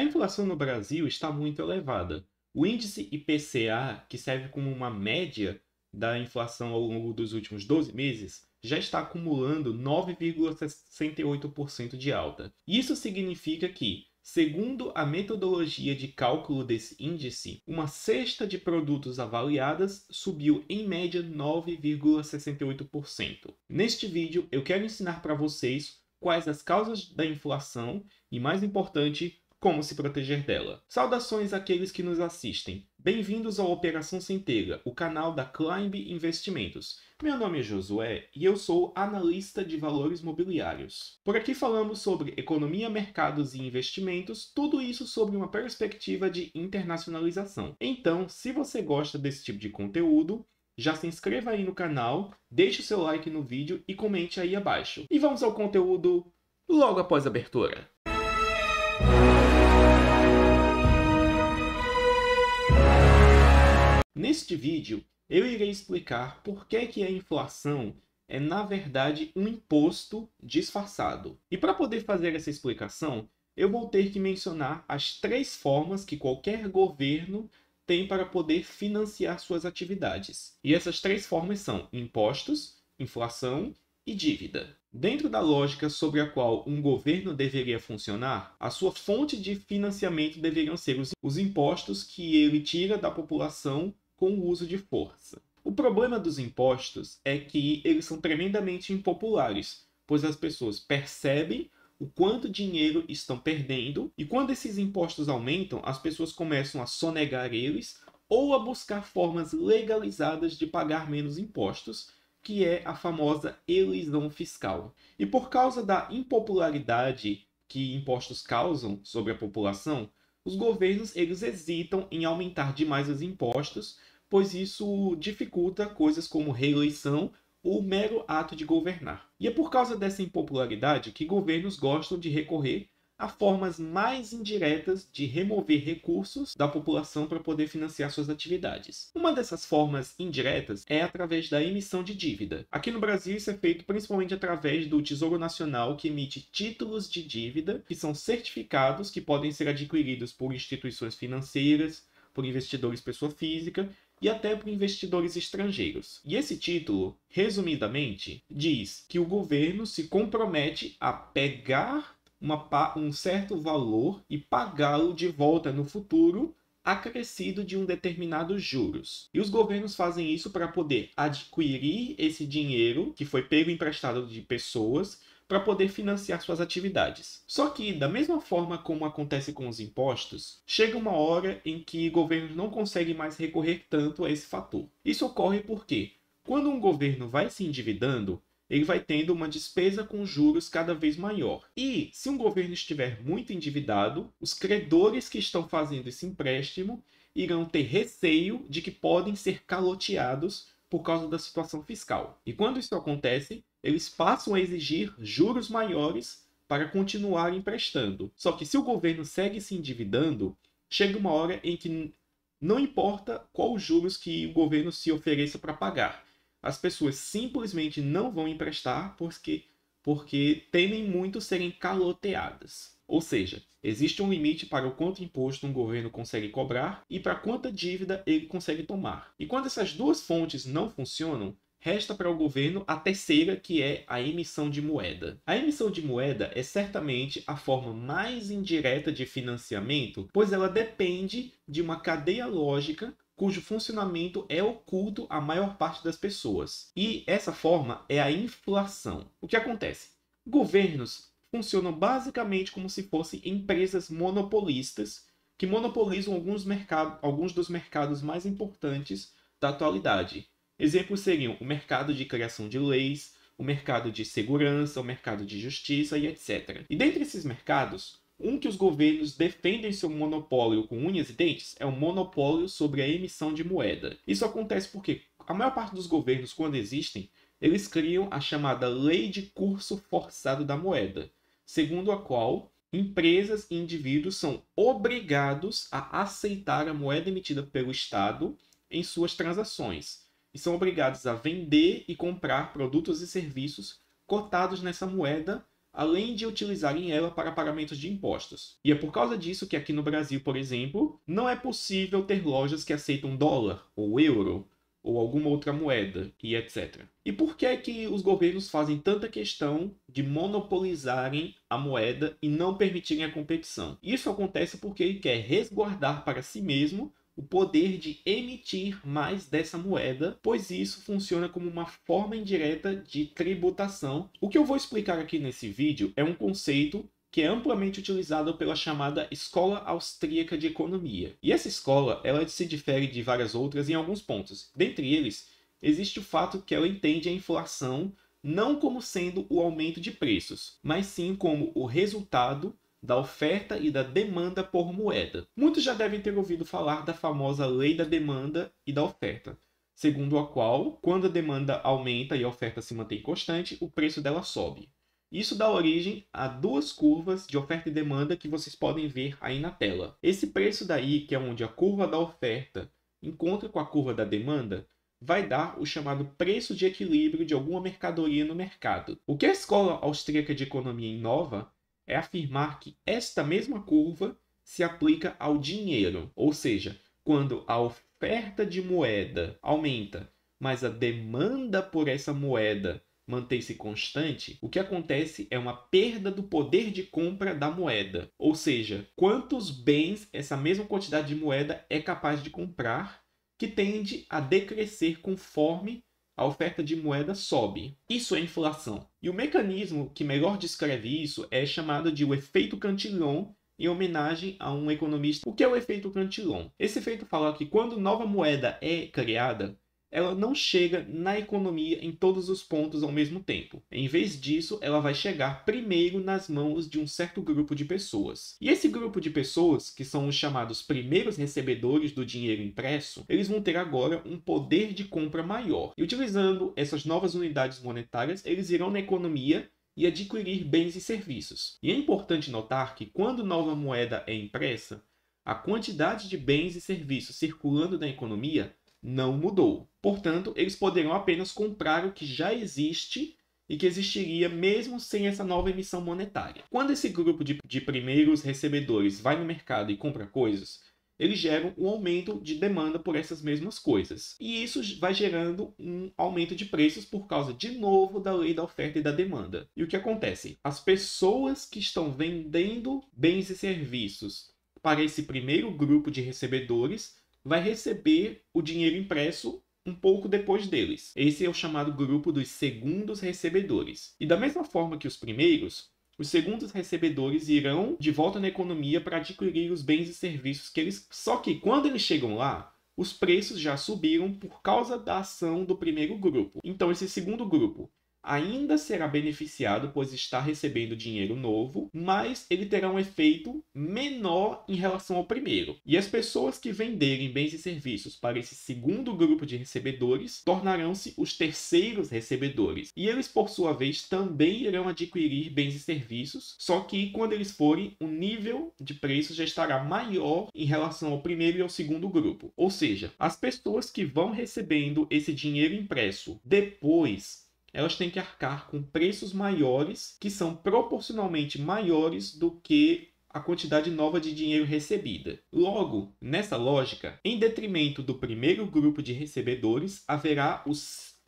A inflação no Brasil está muito elevada. O índice IPCA, que serve como uma média da inflação ao longo dos últimos 12 meses, já está acumulando 9,68% de alta. Isso significa que, segundo a metodologia de cálculo desse índice, uma cesta de produtos avaliadas subiu em média 9,68%. Neste vídeo, eu quero ensinar para vocês quais as causas da inflação e, mais importante, como se proteger dela. Saudações àqueles que nos assistem. Bem-vindos ao Operação Centelha, o canal da Climb Investimentos. Meu nome é Josué e eu sou analista de valores mobiliários. Por aqui falamos sobre economia, mercados e investimentos, tudo isso sobre uma perspectiva de internacionalização. Então, se você gosta desse tipo de conteúdo, já se inscreva aí no canal, deixe o seu like no vídeo e comente aí abaixo. E vamos ao conteúdo logo após a abertura. Neste vídeo, eu irei explicar por que a inflação é, na verdade, um imposto disfarçado. E para poder fazer essa explicação, eu vou ter que mencionar as 3 formas que qualquer governo tem para poder financiar suas atividades. E essas 3 formas são impostos, inflação e dívida. Dentro da lógica sobre a qual um governo deveria funcionar, a sua fonte de financiamento deveriam ser os impostos que ele tira da população com o uso de força. O problema dos impostos é que eles são tremendamente impopulares, pois as pessoas percebem o quanto dinheiro estão perdendo, e quando esses impostos aumentam, as pessoas começam a sonegar eles ou a buscar formas legalizadas de pagar menos impostos, que é a famosa elisão fiscal. E por causa da impopularidade que impostos causam sobre a população, os governos eles hesitam em aumentar demais os impostos, pois isso dificulta coisas como reeleição ou o mero ato de governar. E é por causa dessa impopularidade que governos gostam de recorrer a formas mais indiretas de remover recursos da população para poder financiar suas atividades. Uma dessas formas indiretas é através da emissão de dívida. Aqui no Brasil isso é feito principalmente através do Tesouro Nacional, que emite títulos de dívida, que são certificados que podem ser adquiridos por instituições financeiras, por investidores pessoa física e até por investidores estrangeiros. E esse título, resumidamente, diz que o governo se compromete a pegar um certo valor e pagá-lo de volta no futuro, acrescido de um determinado juros. E os governos fazem isso para poder adquirir esse dinheiro que foi pego emprestado de pessoas para poder financiar suas atividades. Só que, da mesma forma como acontece com os impostos, chega uma hora em que governos não conseguem mais recorrer tanto a esse fator. Isso ocorre porque, quando um governo vai se endividando, ele vai tendo uma despesa com juros cada vez maior. E, se um governo estiver muito endividado, os credores que estão fazendo esse empréstimo irão ter receio de que podem ser caloteados por causa da situação fiscal. E quando isso acontece, eles passam a exigir juros maiores para continuar emprestando. Só que se o governo segue se endividando, chega uma hora em que não importa qual juros que o governo se ofereça para pagar. As pessoas simplesmente não vão emprestar porque temem muito serem caloteadas. Ou seja, existe um limite para o quanto imposto um governo consegue cobrar e para quanta dívida ele consegue tomar. E quando essas duas fontes não funcionam, resta para o governo a terceira, que é a emissão de moeda. A emissão de moeda é certamente a forma mais indireta de financiamento, pois ela depende de uma cadeia lógica cujo funcionamento é oculto à maior parte das pessoas. E essa forma é a inflação. O que acontece? Governos funcionam basicamente como se fossem empresas monopolistas que monopolizam alguns dos mercados mais importantes da atualidade. Exemplos seriam o mercado de criação de leis, o mercado de segurança, o mercado de justiça e etc. E dentre esses mercados, um que os governos defendem seu monopólio com unhas e dentes é o monopólio sobre a emissão de moeda. Isso acontece porque a maior parte dos governos, quando existem, eles criam a chamada Lei de Curso Forçado da Moeda, segundo a qual empresas e indivíduos são obrigados a aceitar a moeda emitida pelo Estado em suas transações e são obrigados a vender e comprar produtos e serviços cotados nessa moeda além de utilizarem ela para pagamentos de impostos. E é por causa disso que aqui no Brasil, por exemplo, não é possível ter lojas que aceitam dólar ou euro ou alguma outra moeda e etc. E por que é que os governos fazem tanta questão de monopolizarem a moeda e não permitirem a competição? Isso acontece porque ele quer resguardar para si mesmo o poder de emitir mais dessa moeda, pois isso funciona como uma forma indireta de tributação. O que eu vou explicar aqui nesse vídeo é um conceito que é amplamente utilizado pela chamada Escola Austríaca de Economia. E essa escola, ela se difere de várias outras em alguns pontos. Dentre eles, existe o fato que ela entende a inflação não como sendo o aumento de preços, mas sim como o resultado da oferta e da demanda por moeda. Muitos já devem ter ouvido falar da famosa lei da demanda e da oferta, segundo a qual, quando a demanda aumenta e a oferta se mantém constante, o preço dela sobe. Isso dá origem a duas curvas de oferta e demanda que vocês podem ver aí na tela. Esse preço daí, que é onde a curva da oferta encontra com a curva da demanda, vai dar o chamado preço de equilíbrio de alguma mercadoria no mercado. O que a Escola Austríaca de Economia inova é afirmar que esta mesma curva se aplica ao dinheiro, ou seja, quando a oferta de moeda aumenta, mas a demanda por essa moeda mantém-se constante, o que acontece é uma perda do poder de compra da moeda, ou seja, quantos bens essa mesma quantidade de moeda é capaz de comprar, que tende a decrescer conforme a oferta de moeda sobe. Isso é inflação. E o mecanismo que melhor descreve isso é chamado de o efeito Cantillon, em homenagem a um economista. O que é o efeito Cantillon? Esse efeito fala que quando nova moeda é criada, ela não chega na economia em todos os pontos ao mesmo tempo. Em vez disso, ela vai chegar primeiro nas mãos de um certo grupo de pessoas. E esse grupo de pessoas, que são os chamados primeiros recebedores do dinheiro impresso, eles vão ter agora um poder de compra maior. E utilizando essas novas unidades monetárias, eles irão na economia e adquirir bens e serviços. E é importante notar que quando nova moeda é impressa, a quantidade de bens e serviços circulando na economia não mudou. Portanto, eles poderão apenas comprar o que já existe e que existiria mesmo sem essa nova emissão monetária. Quando esse grupo de primeiros recebedores vai no mercado e compra coisas, eles geram um aumento de demanda por essas mesmas coisas. E isso vai gerando um aumento de preços por causa, de novo, da lei da oferta e da demanda. E o que acontece? As pessoas que estão vendendo bens e serviços para esse primeiro grupo de recebedores vai receber o dinheiro impresso um pouco depois deles. Esse é o chamado grupo dos segundos recebedores. E da mesma forma que os primeiros, os segundos recebedores irão de volta na economia para adquirir os bens e serviços que eles... Só que quando eles chegam lá, os preços já subiram por causa da ação do primeiro grupo. Então esse segundo grupo ainda será beneficiado, pois está recebendo dinheiro novo, mas ele terá um efeito menor em relação ao primeiro. E as pessoas que venderem bens e serviços para esse segundo grupo de recebedores tornarão-se os terceiros recebedores. E eles, por sua vez, também irão adquirir bens e serviços, só que quando eles forem, o nível de preço já estará maior em relação ao primeiro e ao segundo grupo. Ou seja, as pessoas que vão recebendo esse dinheiro impresso depois, elas têm que arcar com preços maiores, que são proporcionalmente maiores do que a quantidade nova de dinheiro recebida. Logo, nessa lógica, em detrimento do primeiro grupo de recebedores, haverá o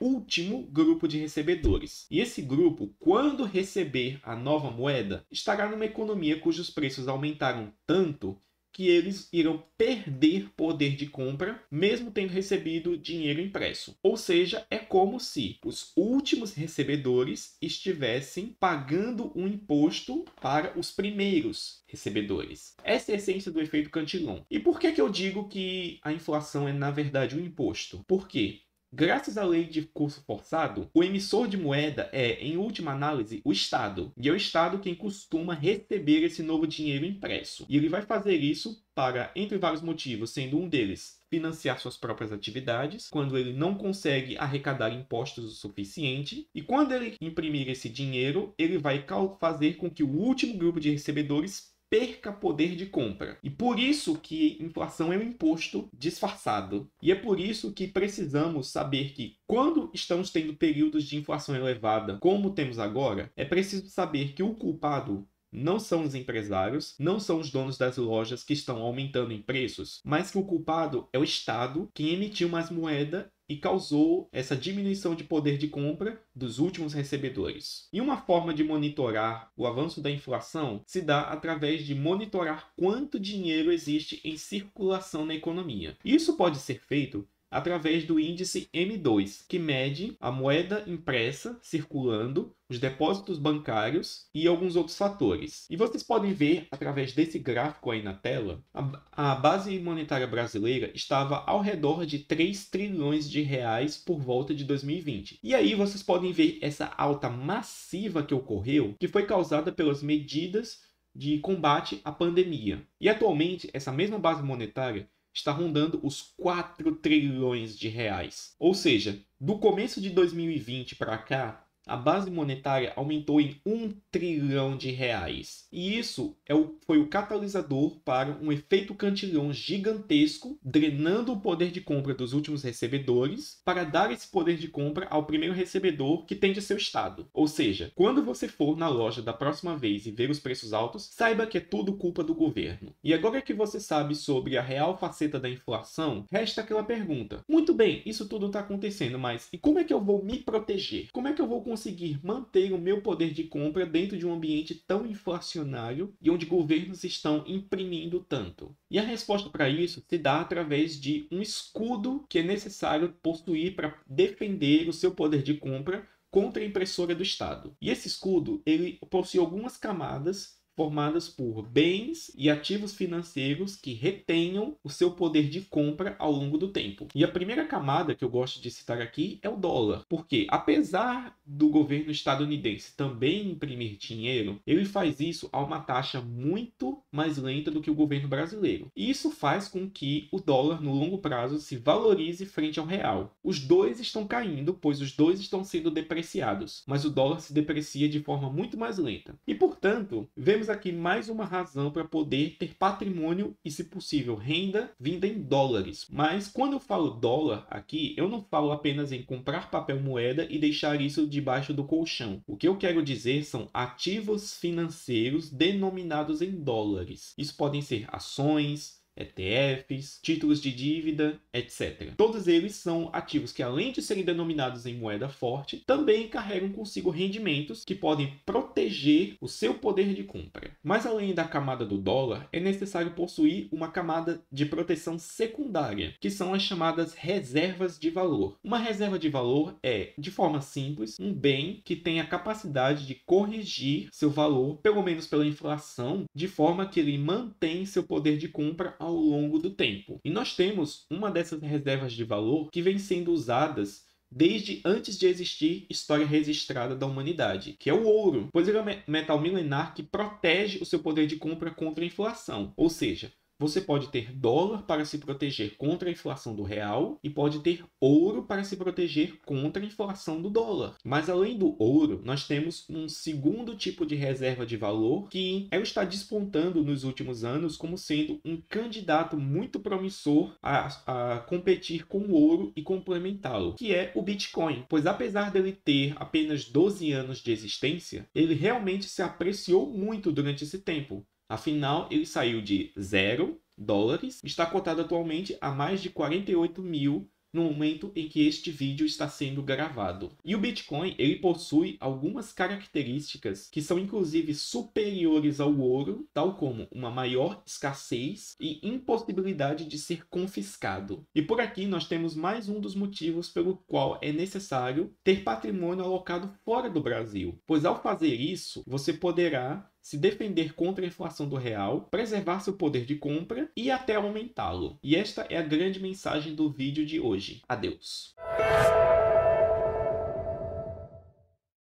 último grupo de recebedores. E esse grupo, quando receber a nova moeda, estará numa economia cujos preços aumentaram tanto que eles irão perder poder de compra, mesmo tendo recebido dinheiro impresso. Ou seja, é como se os últimos recebedores estivessem pagando um imposto para os primeiros recebedores. Essa é a essência do efeito Cantillon. E por que eu digo que a inflação é, na verdade, um imposto? Por quê? Graças à lei de curso forçado, o emissor de moeda é, em última análise, o Estado. E é o Estado quem costuma receber esse novo dinheiro impresso. E ele vai fazer isso para, entre vários motivos, sendo um deles, financiar suas próprias atividades, quando ele não consegue arrecadar impostos o suficiente. E quando ele imprimir esse dinheiro, ele vai fazer com que o último grupo de recebedores perca poder de compra. E por isso que inflação é um imposto disfarçado. E é por isso que precisamos saber que quando estamos tendo períodos de inflação elevada, como temos agora, é preciso saber que o culpado não são os empresários, não são os donos das lojas que estão aumentando em preços, mas que o culpado é o Estado, quem emitiu mais moeda e causou essa diminuição de poder de compra dos últimos recebedores. E uma forma de monitorar o avanço da inflação se dá através de monitorar quanto dinheiro existe em circulação na economia. Isso pode ser feito através do índice M2, que mede a moeda impressa circulando, os depósitos bancários e alguns outros fatores. E vocês podem ver, através desse gráfico aí na tela, a base monetária brasileira estava ao redor de 3 trilhões de reais por volta de 2020. E aí vocês podem ver essa alta massiva que ocorreu, que foi causada pelas medidas de combate à pandemia. E atualmente, essa mesma base monetária está rondando os 4 trilhões de reais. Ou seja, do começo de 2020 para cá, a base monetária aumentou em 1 trilhão de reais. E isso foi o catalisador para um efeito cantilhão gigantesco, drenando o poder de compra dos últimos recebedores para dar esse poder de compra ao primeiro recebedor, que tende a ser o Estado. Ou seja, quando você for na loja da próxima vez e ver os preços altos, saiba que é tudo culpa do governo. E agora que você sabe sobre a real faceta da inflação, resta aquela pergunta. Muito bem, isso tudo está acontecendo, mas e como é que eu vou me proteger? Como é que eu vou conseguir manter o meu poder de compra dentro de um ambiente tão inflacionário e onde governos estão imprimindo tanto? E a resposta para isso se dá através de um escudo que é necessário possuir para defender o seu poder de compra contra a impressora do Estado. E esse escudo, ele possui algumas camadas formadas por bens e ativos financeiros que retenham o seu poder de compra ao longo do tempo. E a primeira camada que eu gosto de citar aqui é o dólar, porque apesar do governo estadunidense também imprimir dinheiro, ele faz isso a uma taxa muito mais lenta do que o governo brasileiro. E isso faz com que o dólar no longo prazo se valorize frente ao real. Os dois estão caindo, pois os dois estão sendo depreciados, mas o dólar se deprecia de forma muito mais lenta. E, portanto, vemos aqui mais uma razão para poder ter patrimônio e, se possível, renda vinda em dólares. Mas quando eu falo dólar aqui, eu não falo apenas em comprar papel moeda e deixar isso debaixo do colchão. O que eu quero dizer são ativos financeiros denominados em dólares. Isso podem ser ações, ETFs, títulos de dívida, etc. Todos eles são ativos que, além de serem denominados em moeda forte, também carregam consigo rendimentos que podem proteger o seu poder de compra. Mas além da camada do dólar, é necessário possuir uma camada de proteção secundária, que são as chamadas reservas de valor. Uma reserva de valor é, de forma simples, um bem que tem a capacidade de corrigir seu valor, pelo menos pela inflação, de forma que ele mantém seu poder de compra ao longo do tempo. E nós temos uma dessas reservas de valor que vem sendo usadas desde antes de existir história registrada da humanidade, que é o ouro, pois ele é um metal milenar que protege o seu poder de compra contra a inflação. Ou seja, você pode ter dólar para se proteger contra a inflação do real e pode ter ouro para se proteger contra a inflação do dólar. Mas além do ouro, nós temos um segundo tipo de reserva de valor que está despontando nos últimos anos como sendo um candidato muito promissor a competir com o ouro e complementá-lo, que é o Bitcoin. Pois apesar dele ter apenas 12 anos de existência, ele realmente se apreciou muito durante esse tempo. Afinal, ele saiu de $0 e está cotado atualmente a mais de 48 mil no momento em que este vídeo está sendo gravado. E o Bitcoin, ele possui algumas características que são inclusive superiores ao ouro, tal como uma maior escassez e impossibilidade de ser confiscado. E por aqui nós temos mais um dos motivos pelo qual é necessário ter patrimônio alocado fora do Brasil, pois ao fazer isso, você poderá se defender contra a inflação do real, preservar seu poder de compra e até aumentá-lo. E esta é a grande mensagem do vídeo de hoje. Adeus!